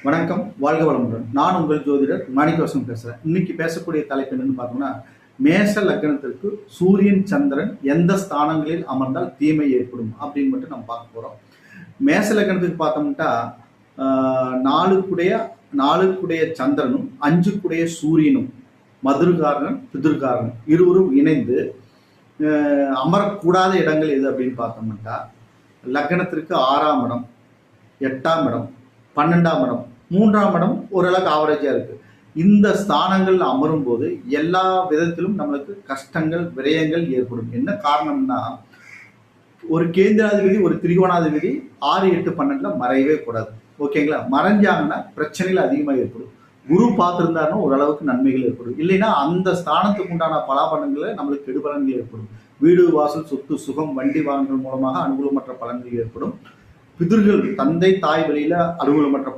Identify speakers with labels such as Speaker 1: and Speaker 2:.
Speaker 1: வணக்கம், வாழ்க வளமுடன். நான் உங்கள் ஜோதிடர் மாணிக்கவாசகம் பேசுகிறேன். இன்னைக்கு பேசக்கூடிய தலைப்பு என்னன்னு பார்த்தோம்னா, மேஷ லக்னத்திற்கு சூரியன் சந்திரன் எந்த ஸ்தானங்களில் அமர்ந்தால் தீமை ஏற்படும் அப்படின்னு மட்டும் நம்ம பார்க்க போகிறோம். மேஷ லக்னத்துக்கு பார்த்தோம்னா நாலுக்குடைய சந்திரனும் அஞ்சுக்குடைய சூரியனும் மதுர்காரகன் பிதுர்காரகன் இருவரும் இணைந்து அமரக்கூடாத இடங்கள் எது அப்படின்னு பார்த்தோம்னா, லக்னத்திற்கு 6ஆம் இடம், 8ஆம் இடம், 12ஆம் இடம், 3ஆம் இடம் ஓரளவுக்கு ஆவரேஜாக இருக்குது. இந்த ஸ்தானங்கள் அமரும் போது எல்லா விதத்திலும் நம்மளுக்கு கஷ்டங்கள் விரயங்கள் ஏற்படும். என்ன காரணம்னா, ஒரு கேந்திராதிபதி ஒரு திரிகோணாதிபதி 6, 8, 12 மறையவே கூடாது. ஓகேங்களா? மறைஞ்சாங்கன்னா பிரச்சனைகள் அதிகமாக ஏற்படும். குரு பார்த்துருந்தாருன்னா ஓரளவுக்கு நன்மைகள் ஏற்படும். இல்லைன்னா அந்த ஸ்தானத்துக்கு உண்டான பலாபலன்களை நம்மளுக்கு கெடுபலன்கள் ஏற்படும். வீடு வாசல் சொத்து சுகம் வண்டி வாகனங்கள் மூலமாக அனுகூலமற்ற பலன்கள் ஏற்படும். பிதர்கள் தந்தை தாய் வழியில அனுகூலமற்ற